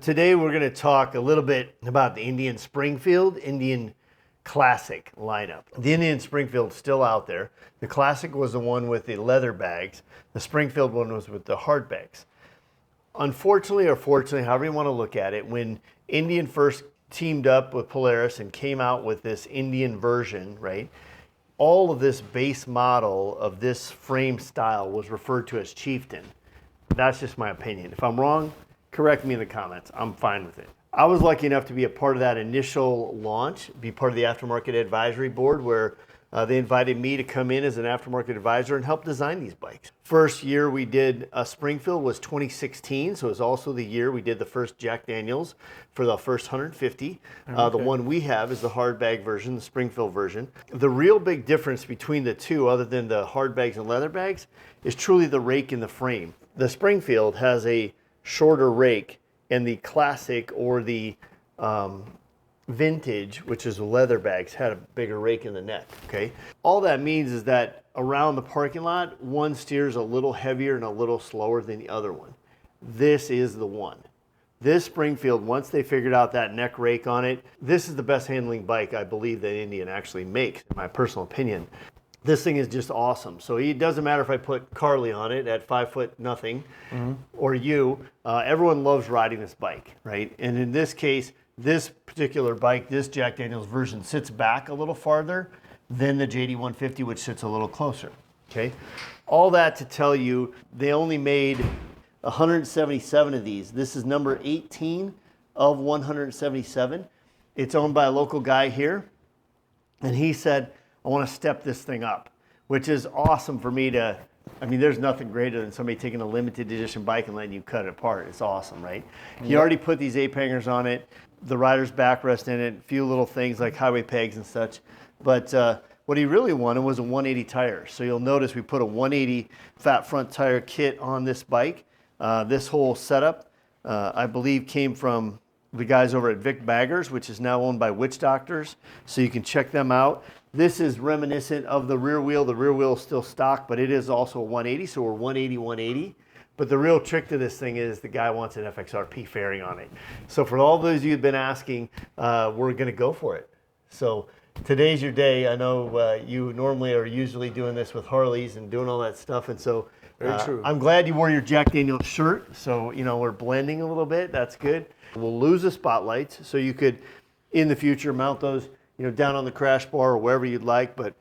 Today we're going to talk a little bit about the Indian Springfield Indian Classic lineup. The Indian Springfield is still out there. The Classic was the one with the leather bags. The Springfield one was with the hard bags. Unfortunately or fortunately, however you want to look at it, when Indian first teamed up with Polaris and came out with this Indian version, right? All of this base model of this frame style was referred to as Chieftain. That's just my opinion. If I'm wrong, correct me in the comments. I'm fine with it. I was lucky enough to be a part of that initial launch, be part of the aftermarket advisory board where they invited me to come in as an aftermarket advisor and help design these bikes. First year we did Springfield was 2016, so it was also the year we did the first Jack Daniels for the first 150. The one we have is the hard bag version, the Springfield version. The real big difference between the two, other than the hard bags and leather bags, is truly the rake in the frame. The Springfield has a shorter rake, and the Classic or the Vintage, which is the leather bags, had a bigger rake in the neck, okay? All that means is that around the parking lot, one steers a little heavier and a little slower than the other one. This is the one. This Springfield, once they figured out that neck rake on it, this is the best handling bike I believe that Indian actually makes, in my personal opinion. This thing is just awesome. So it doesn't matter if I put Carly on it at 5'0" or you, everyone loves riding this bike, right? And in this case, this particular bike, this Jack Daniels version sits back a little farther than the JD 150, which sits a little closer, okay? All that to tell you, they only made 177 of these. This is number 18 of 177. It's owned by a local guy here, and he said, I want to step this thing up, which is awesome for me to, I mean, there's nothing greater than somebody taking a limited edition bike and letting you cut it apart. It's awesome, right? He already put these ape hangers on it, the rider's backrest in it, a few little things like highway pegs and such. But what he really wanted was a 180 tire. So you'll notice we put a 180 fat front tire kit on this bike. This whole setup, I believe, came from the guys over at Vic Baggers, which is now owned by Witch Doctors. So you can check them out. This is reminiscent of the rear wheel. The rear wheel is still stock, but it is also a 180, so we're 180, 180. But the real trick to this thing is the guy wants an FXRP fairing on it. So for all those of you who've been asking, we're gonna go for it. So today's your day. I know you normally are usually doing this with Harleys and doing all that stuff, and so Very true. I'm glad you wore your Jack Daniels shirt, so you know we're blending a little bit, that's good. We'll lose the spotlights, so you could, in the future, mount those down on the crash bar or wherever you'd like, but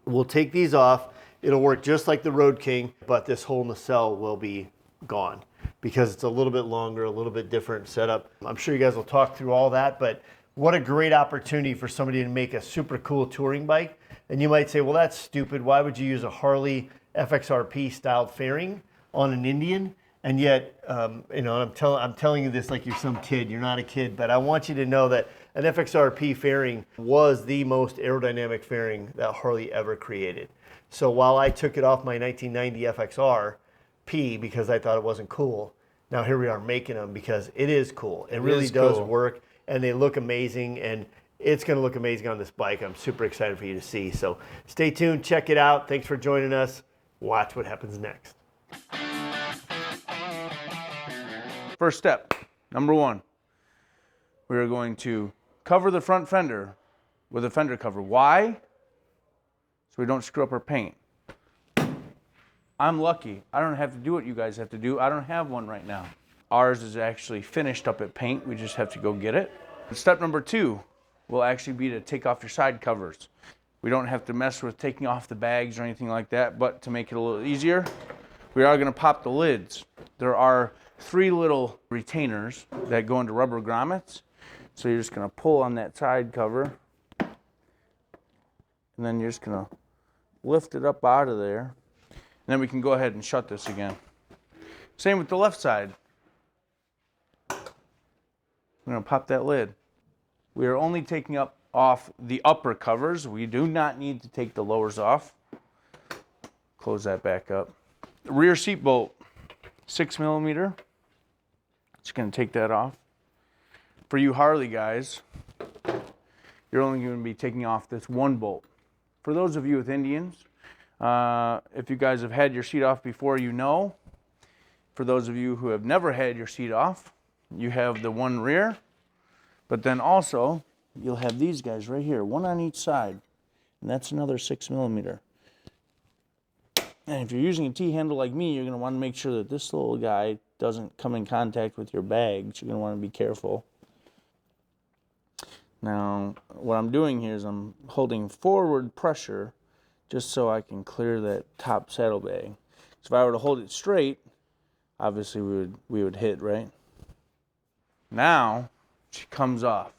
we'll take these off. It'll work just like the Road King, but this hole in the cell will be gone because it's a little bit longer, a little bit different setup. I'm sure you guys will talk through all that, but what a great opportunity for somebody to make a super cool touring bike. And you might say, well, that's stupid. Why would you use a Harley FXRP styled fairing on an Indian? And yet, I'm telling you this like you're some kid. You're not a kid, but I want you to know that an FXRP fairing was the most aerodynamic fairing that Harley ever created. So while I took it off my 1990 FXRP because I thought it wasn't cool, now here we are making them because it is cool. It really does work, and they look amazing, and it's going to look amazing on this bike. I'm super excited for you to see. So stay tuned, check it out. Thanks for joining us. Watch what happens next. First step, number one, we are going to cover the front fender with a fender cover. Why? So we don't screw up our paint. I'm lucky. I don't have to do what you guys have to do. I don't have one right now. Ours is actually finished up at paint. We just have to go get it. Step number two will actually be to take off your side covers. We don't have to mess with taking off the bags or anything like that, but to make it a little easier, we are going to pop the lids. There are 3 little retainers that go into rubber grommets. So you're just going to pull on that side cover, and then you're just going to lift it up out of there. And then we can go ahead and shut this again. Same with the left side. I'm going to pop that lid. We are only taking off the upper covers. We do not need to take the lowers off. Close that back up. Rear seat bolt, 6mm. Just going to take that off. For you Harley guys, you're only going to be taking off this one bolt. For those of you with Indians, if you guys have had your seat off before, you know. For those of you who have never had your seat off, you have the one rear, but then also you'll have these guys right here, one on each side, and that's another 6mm. And if you're using a T-handle like me, you're going to want to make sure that this little guy doesn't come in contact with your bags. You're going to want to be careful. Now, what I'm doing here is I'm holding forward pressure just so I can clear that top saddlebag. So if I were to hold it straight, obviously we would hit, right? Now, she comes off.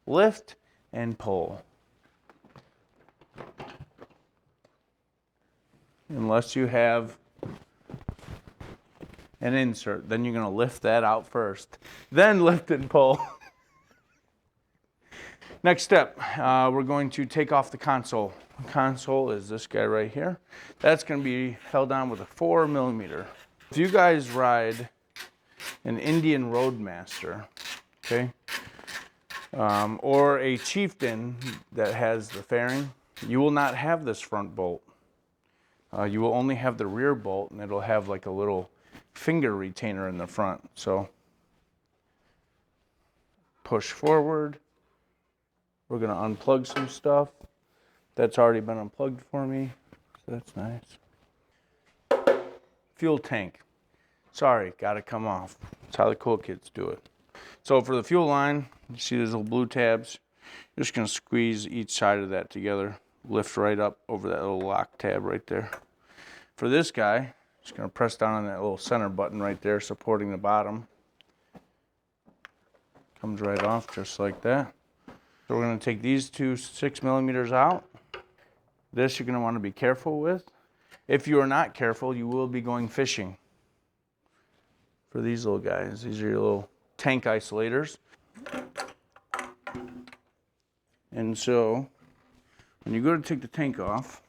Lift and pull. Unless you have an insert, then you're going to lift that out first. Then lift and pull. Next step, we're going to take off the console. The console is this guy right here. That's going to be held on with a 4mm. If you guys ride an Indian Roadmaster, okay, or a Chieftain that has the fairing, you will not have this front bolt. You will only have the rear bolt, and it'll have like a little finger retainer in the front. So push forward. We're going to unplug some stuff. That's already been unplugged for me, so that's nice. Fuel tank. Sorry, got to come off. That's how the cool kids do it. So for the fuel line, you see these little blue tabs. You're just going to squeeze each side of that together. Lift right up over that little lock tab right there. For this guy, just going to press down on that little center button right there, supporting the bottom. Comes right off just like that. So we're going to take these two 6mm out. This you're going to want to be careful with. If you are not careful, you will be going fishing. For these little guys, these are your little tank isolators. And so, when you go to take the tank off,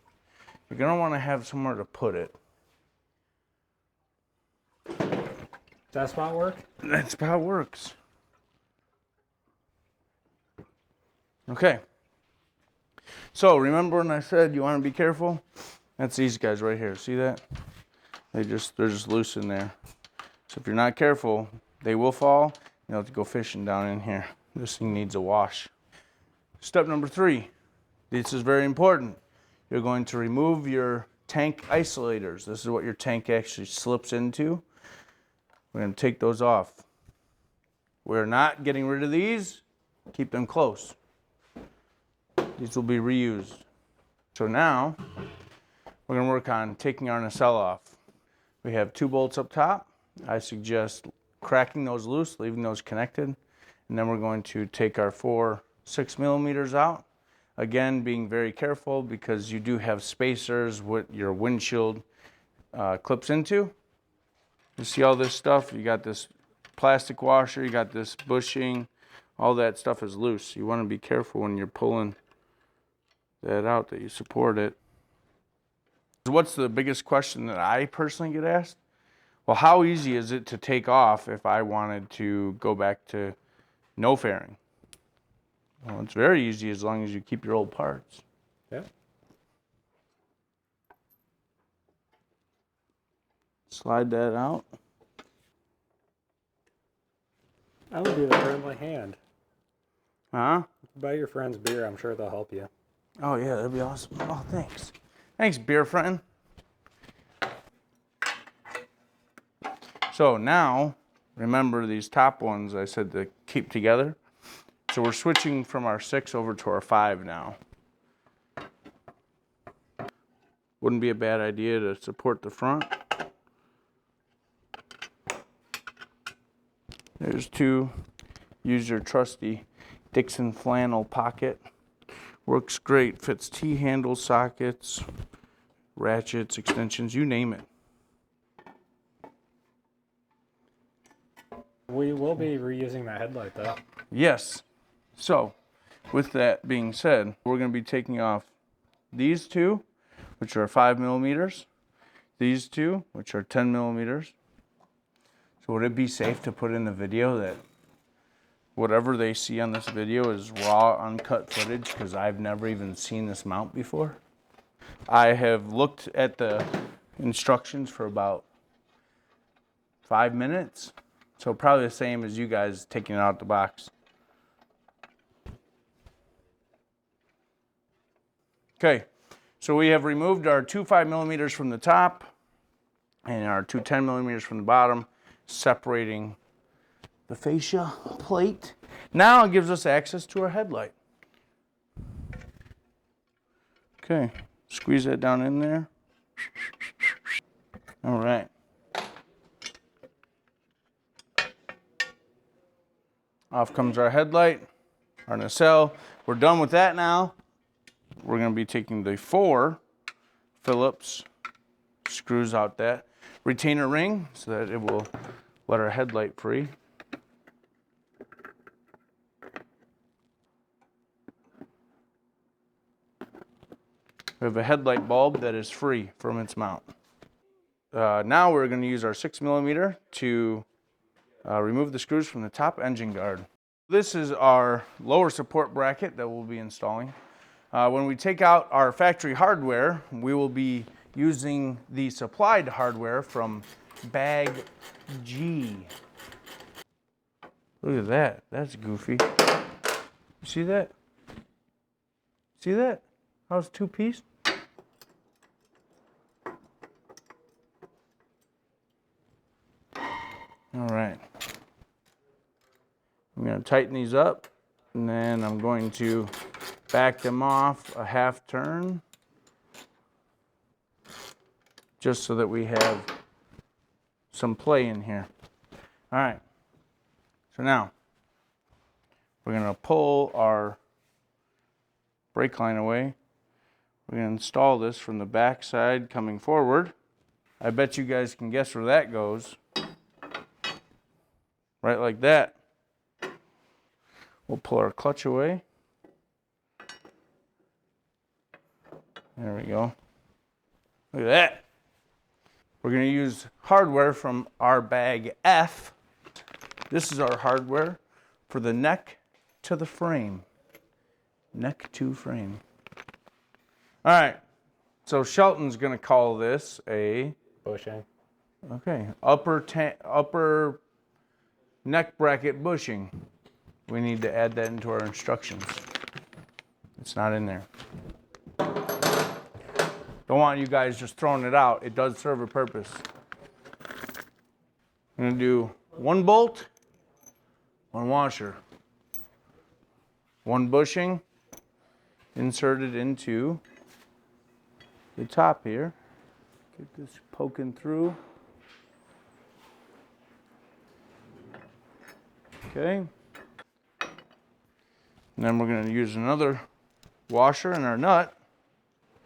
you're going to want to have somewhere to put it. Does that spot work? That spot works. Okay. So, remember when I said you want to be careful? That's these guys right here. See that? They're just loose in there. So if you're not careful, they will fall. You'll have to go fishing down in here. This thing needs a wash. Step number 3. This is very important. You're going to remove your tank isolators. This is what your tank actually slips into. We're going to take those off. We're not getting rid of these. Keep them close. These will be reused. So now, we're going to work on taking our nacelle off. We have 2 bolts up top. I suggest cracking those loose, leaving those connected. And then we're going to take our 4 6mm out. Again, being very careful because you do have spacers what your windshield clips into. You see all this stuff? You got this plastic washer, you got this bushing, all that stuff is loose. You want to be careful when you're pulling that out that you support it. What's the biggest question that I personally get asked? Well, how easy is it to take off if I wanted to go back to no fairing? Well, it's very easy as long as you keep your old parts. Yeah. Slide that out. I would do the friendly hand. Huh? Buy your friend's beer, I'm sure they'll help you. Oh yeah, that'd be awesome. Oh, thanks. Thanks, beer friend. So now, remember these top ones I said to keep together? So we're switching from our 6 over to our 5 now. Wouldn't be a bad idea to support the front. There's 2. Use your trusty Dixon flannel pocket. Works great, fits T-handle sockets, ratchets, extensions, you name it. We will be reusing that headlight though. Yes. So, with that being said, we're going to be taking off these 2, which are 5mm, these 2, which are 10mm. So would it be safe to put in the video that whatever they see on this video is raw, uncut footage because I've never even seen this mount before? I have looked at the instructions for about 5 minutes. So probably the same as you guys taking it out the box. Okay, so we have removed our two 5mm from the top and our two 10mm from the bottom, separating the fascia plate. Now it gives us access to our headlight. Okay, squeeze that down in there. All right. Off comes our headlight, our nacelle. We're done with that now. We're going to be taking the 4 Phillips screws out that retainer ring so that it will let our headlight free. We have a headlight bulb that is free from its mount. Now we're going to use our 6mm to remove the screws from the top engine guard. This is our lower support bracket that we'll be installing. When we take out our factory hardware, we will be using the supplied hardware from bag G. Look at that, that's goofy. You see that? See that? How it's 2-piece? All right. I'm going to tighten these up, and then I'm going to back them off a half turn, just so that we have some play in here. All right. So now, we're going to pull our brake line away. We're going to install this from the back side coming forward. I bet you guys can guess where that goes. Right like that. We'll pull our clutch away. There we go. Look at that. We're going to use hardware from our bag F. This is our hardware for the neck to the frame. Neck to frame. All right. So Shelton's going to call this a Bushing. okay, upper neck bracket bushing. We need to add that into our instructions. It's not in there. Don't want you guys just throwing it out. It does serve a purpose. I'm going to do 1 bolt, 1 washer, 1 bushing inserted into the top here. Get this poking through. Okay. And then we're going to use another washer and our nut.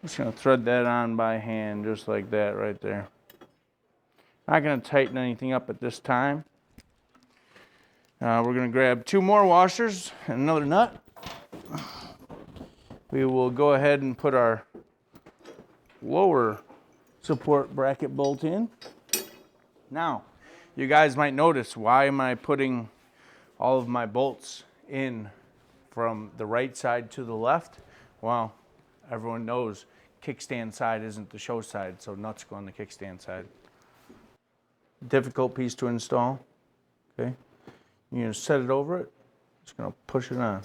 Just going to thread that on by hand, just like that right there. Not going to tighten anything up at this time. We're going to grab 2 more washers and another nut. We will go ahead and put our lower support bracket bolt in. Now, you guys might notice, why am I putting all of my bolts in from the right side to the left? Well, everyone knows kickstand side isn't the show side, so nuts go on the kickstand side. Difficult piece to install. Okay, you're gonna set it over it. Just gonna push it on,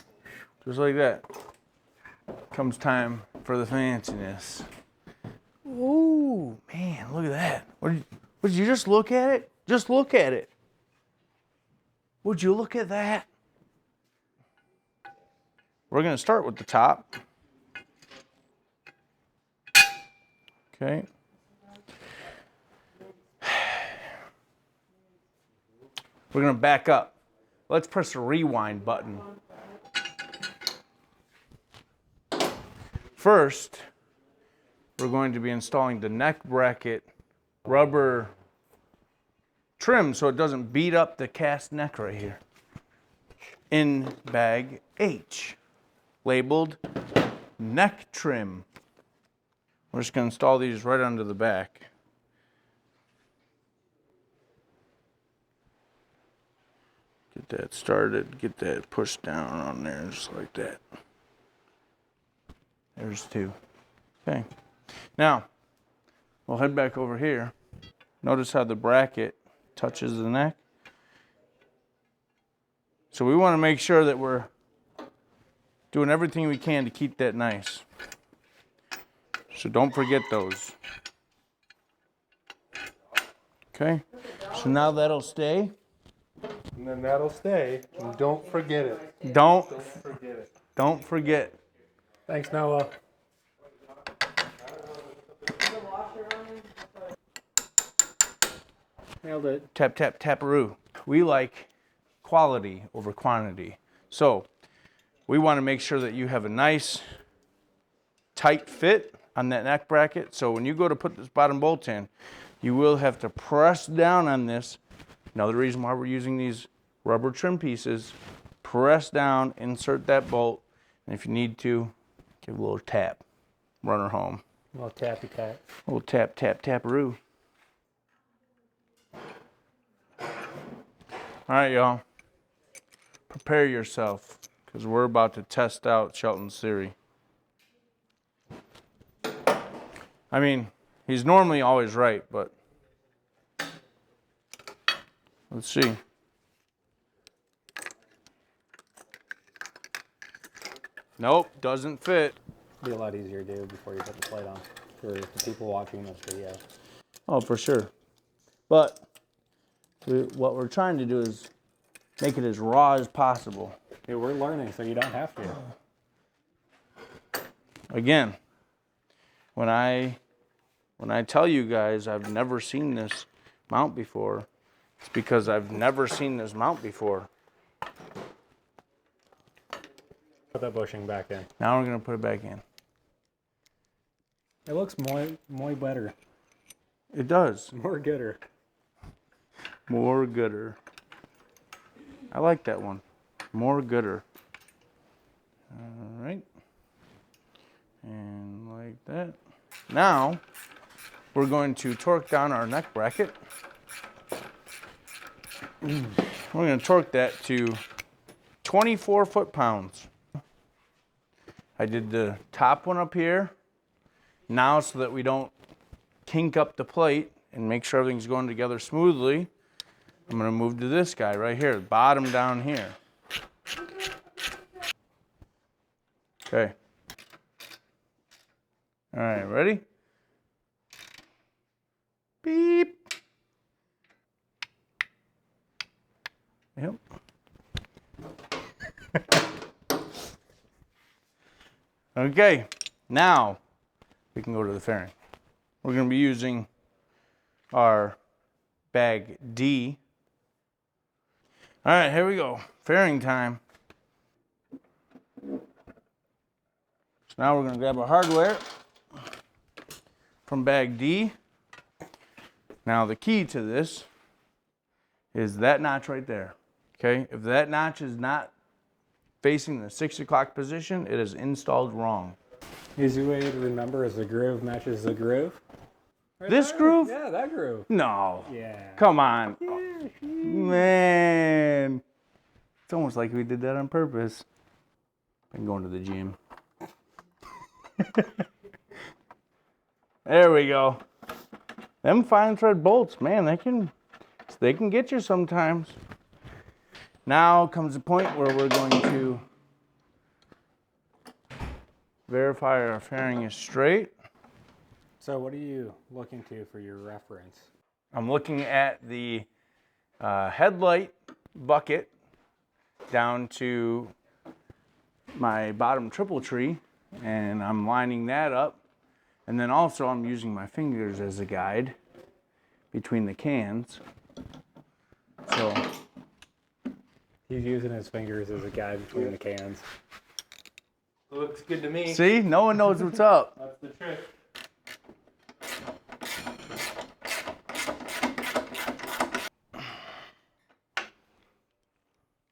just like that. Comes time for the fanciness. Ooh, man, look at that. Would you just look at it? Just look at it. Would you look at that? We're going to start with the top. Okay. We're going to back up. Let's press the rewind button. First, we're going to be installing the neck bracket rubber trim so it doesn't beat up the cast neck right here. In bag H, labeled neck trim. We're just going to install these right onto the back. Get that started, get that pushed down on there just like that. There's 2. Okay. Now, we'll head back over here. Notice how the bracket touches the neck. So we want to make sure that we're doing everything we can to keep that nice. So don't forget those. Okay, so now that'll stay. And then that'll stay. And don't forget it. Don't Forget it. don't forget. Thanks, Noah. Nailed it. Tap, tap, taparoo. We like quality over quantity. So we want to make sure that you have a nice tight fit on that neck bracket. So when you go to put this bottom bolt in, you will have to press down on this. Another reason why we're using these rubber trim pieces, press down, insert that bolt, and if you need to, give a little tap, run her home. A little tappy tap. A little tap, tap, taparoo. All right, y'all. Prepare yourself, because we're about to test out Shelton's theory. I mean, he's normally always right, but let's see. Nope, doesn't fit. Be a lot easier to do before you put the plate on for the people watching this video. Oh, for sure. But what we're trying to do is make it as raw as possible. Hey, we're learning, so you don't have to. Again, when I tell you guys I've never seen this mount before, it's because I've never seen this mount before. Put that bushing back in. Now we're gonna put it back in. It looks more better. It does. More gooder. More gooder. I like that one. More gooder. All right. And like that. Now, we're going to torque down our neck bracket. We're going to torque that to 24 foot-pounds. I did the top one up here. Now, so that we don't kink up the plate and make sure everything's going together smoothly, I'm going to move to this guy right here, the bottom down here. Okay. All right, ready? Beep. Yep. Okay, now we can go to the fairing. We're going to be using our bag D. All right, here we go. Fairing time. So now we're going to grab our hardware from bag D. Now the key to this is that notch right there. Okay, if that notch is not facing the 6 o'clock position, it is installed wrong. Easy way to remember is the groove matches the groove. Right This there? groove? Yeah, that groove. No. Yeah. Come on. Yeah. Man. It's almost like we did that on purpose. I'm going to the gym. There we go. Them fine thread bolts, man, they can get you sometimes. Now comes the point where we're going to verify our fairing is straight. So what are you looking to for your reference? I'm looking at the headlight bucket down to my bottom triple tree, and I'm lining that up. And then also I'm using my fingers as a guide between the cans. So He's using his fingers as a guide between the cans. Looks good to me. see, no one knows what's up. That's the trick.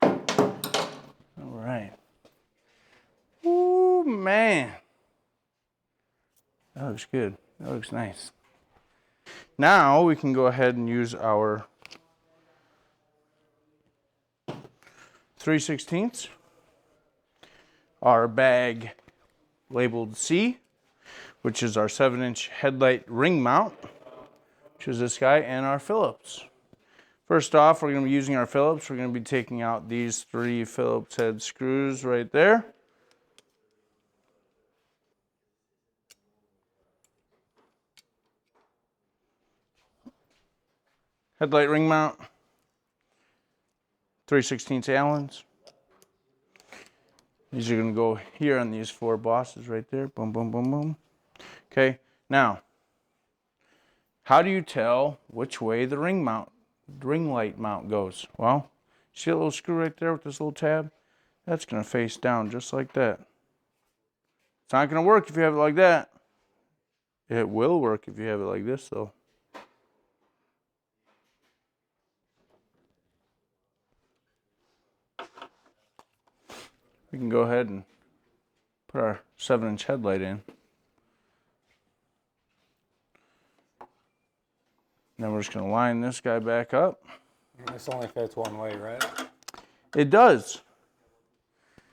All right. Ooh, man. That looks good. That looks nice. Now we can go ahead and use our 3/16, our bag labeled C, which is our 7-inch headlight ring mount, which is this guy, and our Phillips. First off, we're going to be using our Phillips. We're going to be taking out these 3 Phillips head screws right there. Headlight ring mount, 3/16 Allens. These are going to go here on these 4 bosses right there. Boom, boom, boom, boom. Okay, now, how do you tell which way the ring light mount goes? Well, see a little screw right there with this little tab? That's going to face down just like that. It's not going to work if you have it like that. It will work if you have it like this, though. We can go ahead and put our 7-inch headlight in. Then we're just going to line this guy back up. This only fits one way, right? It does.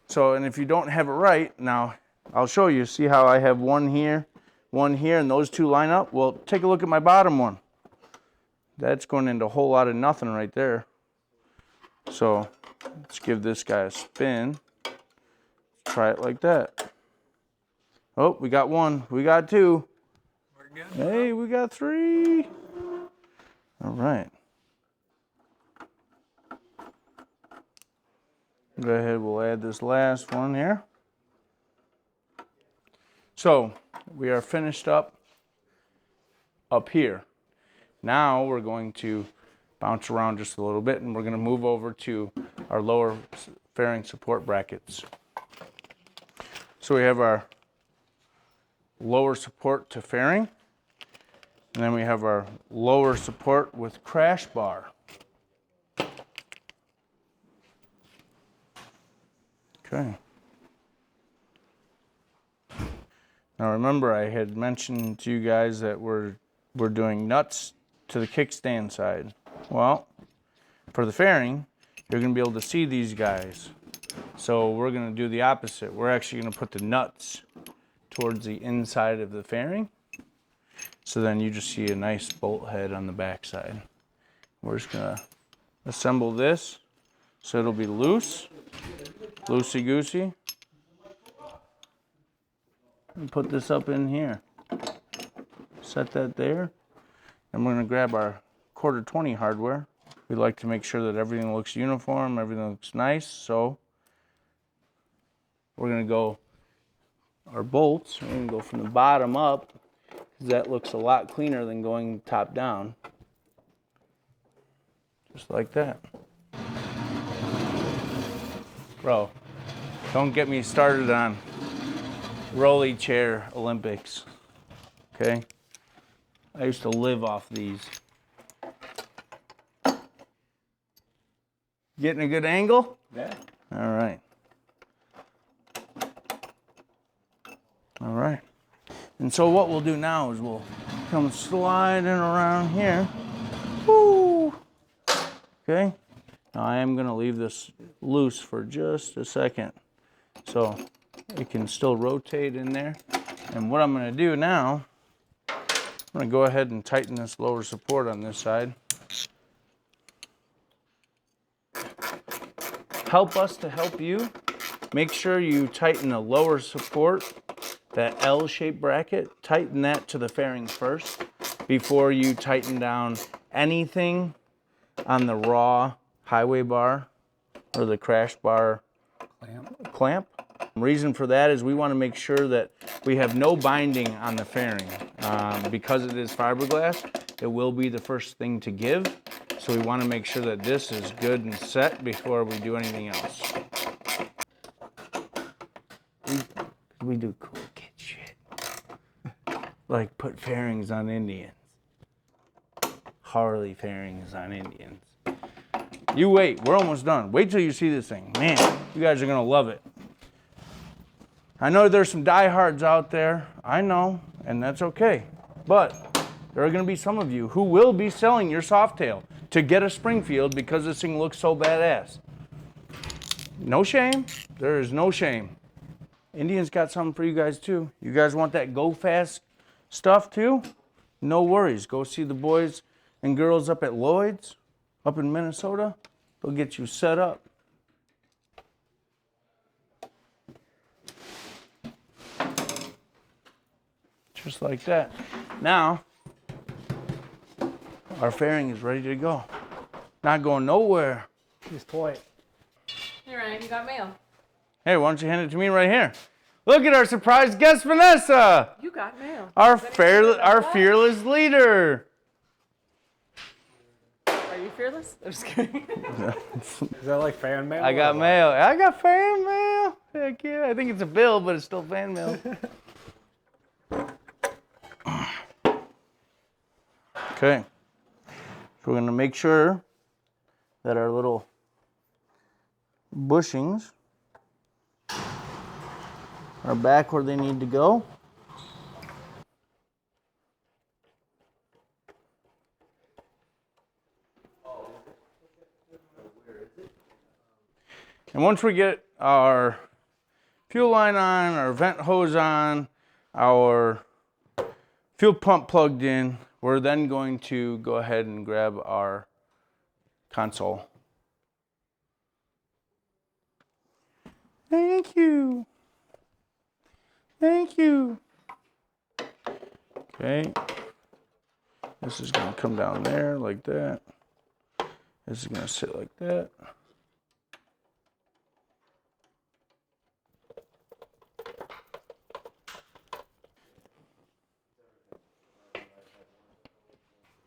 So, and if you don't have it right, now I'll show you. See how I have one here, and those 2 line up? Well, take a look at my bottom one. That's going into a whole lot of nothing right there. So, let's give this guy a spin. Try it like that. Oh, we got 1. We got 2. We're good. Hey, we got 3. All right. Go ahead, we'll add this last one here. So, we are finished up here. Now we're going to bounce around just a little bit, and we're going to move over to our lower fairing support brackets. So we have our lower support to fairing, and then we have our lower support with crash bar. Okay. Now remember, I had mentioned to you guys that we're doing nuts to the kickstand side. Well, for the fairing, you're going to be able to see these guys. So we're going to do the opposite. We're actually going to put the nuts towards the inside of the fairing. So then you just see a nice bolt head on the back side. We're just going to assemble this so it'll be loose, loosey-goosey. And put this up in here. Set that there. And we're going to grab our 1/4-20 hardware. We like to make sure that everything looks uniform, everything looks nice. So we're going to go our bolts. We're going to go from the bottom up, because that looks a lot cleaner than going top down. Just like that. Bro, don't get me started on rolly chair Olympics. Okay? I used to live off these. Getting a good angle? Yeah. All right. All right. And so what we'll do now is we'll come sliding around here. Woo! Okay. Now I am going to leave this loose for just a second, so it can still rotate in there. And what I'm going to do now, I'm going to go ahead and tighten this lower support on this side. Help us to help you. Make sure you tighten the lower support, that L-shaped bracket, tighten that to the fairing first before you tighten down anything on the raw highway bar or the crash bar clamp. Reason for that is we want to make sure that we have no binding on the fairing. Because it is fiberglass, it will be the first thing to give. So we want to make sure that this is good and set before we do anything else. We do cool kid shit. Like put fairings on Indians. Harley fairings on Indians. You wait, we're almost done. Wait till you see this thing. Man, you guys are gonna love it. I know there's some diehards out there, I know, and that's okay. But there are gonna be some of you who will be selling your Softail to get a Springfield because this thing looks so badass. No shame, there is no shame. Indians got something for you guys too. You guys want that go fast stuff too? No worries, go see the boys and girls up at Lloyd's. up in Minnesota, they'll get you set up. Just like that. Now, our fairing is ready to go. Not going nowhere. He's toy. Hey Ryan, you got mail. Hey, why don't you hand it to me right here? Look at our surprise guest, Vanessa! You got mail. Our fearless leader. Are you fearless? I'm just kidding. Is that like fan mail? I got mail. I got fan mail. Heck yeah. I think it's a bill, but it's still fan mail. Okay. So we're going to make sure that our little bushings are back where they need to go. And once we get our fuel line on, our vent hose on, our fuel pump plugged in, we're then going to go ahead and grab our console. Thank you. Thank you. Okay. This is going to come down there like that. This is going to sit like that.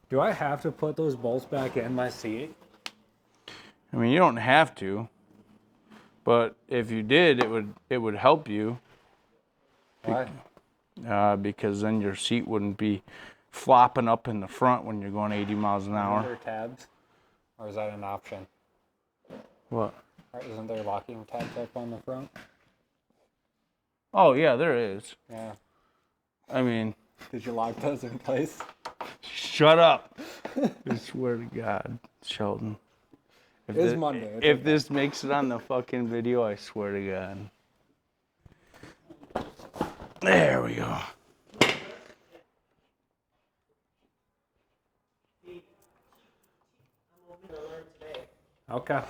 Do I have to put those bolts back in my seat? I mean, you don't have to, but if you did, it would help you. Why? Because then your seat wouldn't be flopping up in the front when you're going 80 miles an Are hour. there tabs? Or is that an option? What? Or isn't there locking tabs up on the front? Oh yeah, there is. Yeah. I mean, Did you lock those in place? shut up. I swear to God, Sheldon. It's Monday. It's If okay. this makes it on the fucking video, I swear to God. There we go. Okay.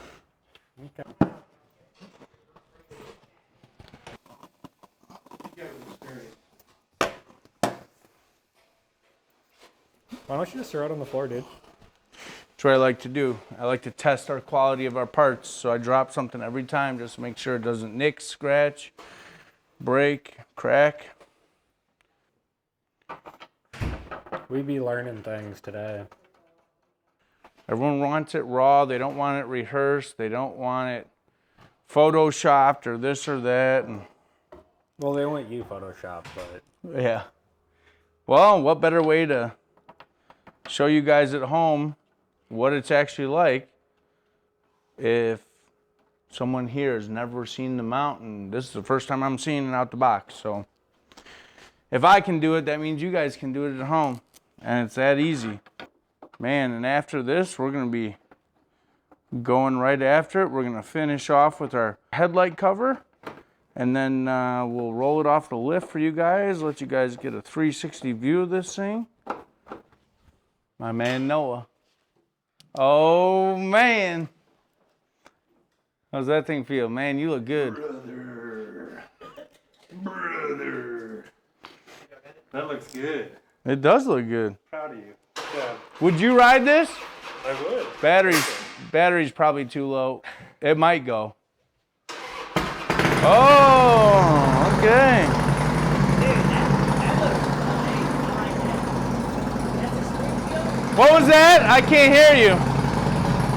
Why don't you just throw it on the floor, dude? That's what I like to do. I like to test our quality of our parts, so I drop something every time just to make sure it doesn't nick, scratch, break, crack. We be learning things today. Everyone wants it raw. They don't want it rehearsed. They don't want it photoshopped or this or that. And Well, they want you Photoshop, but yeah. Well, what better way to show you guys at home what it's actually like if someone here has never seen the mount, and this is the first time I'm seeing it out the box. So if I can do it, that means you guys can do it at home, and it's that easy. Man, and after this, we're going to be going right after it. We're going to finish off with our headlight cover, and then we'll roll it off the lift for you guys, let you guys get a 360 view of this thing. My man Noah. Oh, man. How's that thing feel? Man, you look good. Brother. That looks good. It does look good. Proud of you. Yeah, Would you ride this? I would. Battery's probably too low. It might go. Oh, okay. What was that? I can't hear you.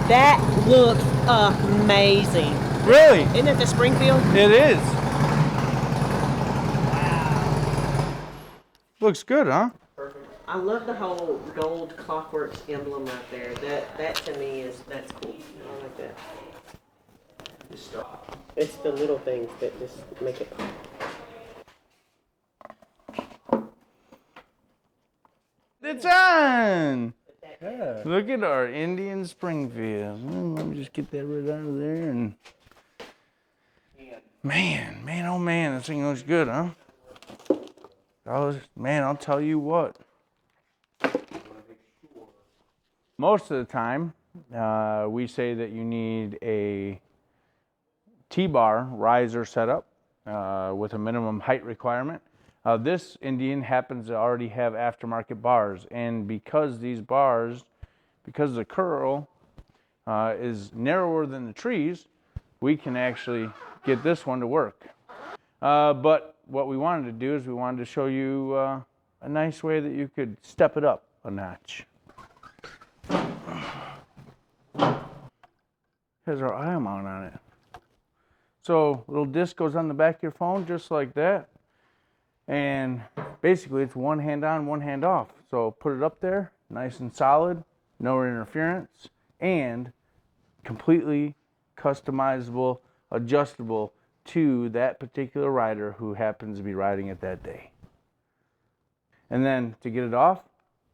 That looks amazing. Really? Isn't it the Springfield? It is. Looks good, huh? I love the whole gold Clockworks emblem right there. That to me that's cool. I like that. It's the little things that just make it pop. It's on. yeah. Look at our Indian Springfield. Let me just get that right out of there. And man, oh man, this thing looks good, huh? Man, I'll tell you what. Most of the time, we say that you need a T-bar riser setup with a minimum height requirement. This Indian happens to already have aftermarket bars, and because these bars, because the curl is narrower than the trees, we can actually get this one to work. But what we wanted to do is we wanted to show you a nice way that you could step it up a notch. Has our eye mount on it. So little disc goes on the back of your phone just like that. And basically it's one hand on, one hand off. So put it up there, nice and solid, no interference, and completely customizable, adjustable to that particular rider who happens to be riding it that day. And then to get it off,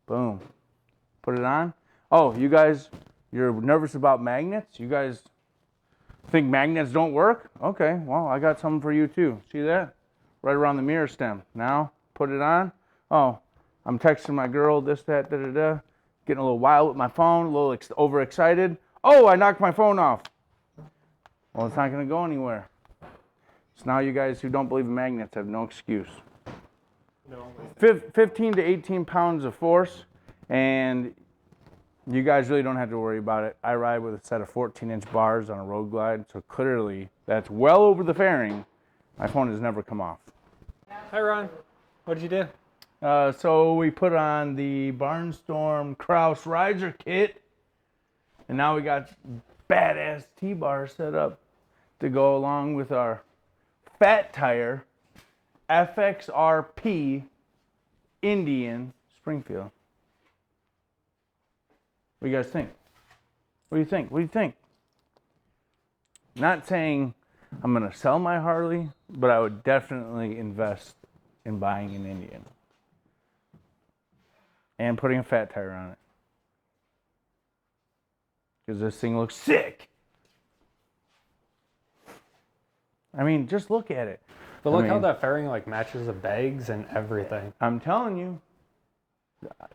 boom, put it on. Oh, you guys, you're nervous about magnets? You guys think magnets don't work? Okay, well, I got something for you too. See that? Right around the mirror stem. Now, put it on. Oh, I'm texting my girl, this, that, da-da-da. Getting a little wild with my phone, a little overexcited. Oh, I knocked my phone off. Well, it's not gonna go anywhere. So now you guys who don't believe in magnets have no excuse. No. 15 to 18 pounds of force, and you guys really don't have to worry about it. I ride with a set of 14-inch bars on a road glide, so clearly that's well over the fairing. My phone has never come off. Hi, Ron. What did you do? So we put on the Barnstorm Kraus riser kit, and now we got badass T-bar set up to go along with our fat tire FXRP Indian Springfield. What do you guys think? What do you think? What do you think? Not saying I'm going to sell my Harley, but I would definitely invest in buying an Indian and putting a fat tire on it, because this thing looks sick. I mean, just look at it. But look how that fairing like matches the bags and everything. I'm telling you,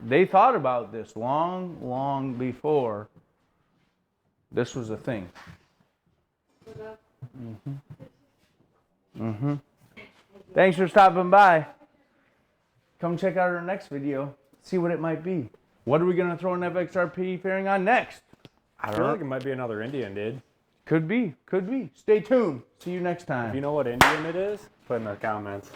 they thought about this long before this was a thing. Thanks for stopping by. Come check out our next video. See what it might be. What are we gonna throw an FXRP fairing on next? I feel like it might be another Indian, dude. Could be. Stay tuned. See you next time. If you know what Indian it is, put in the comments.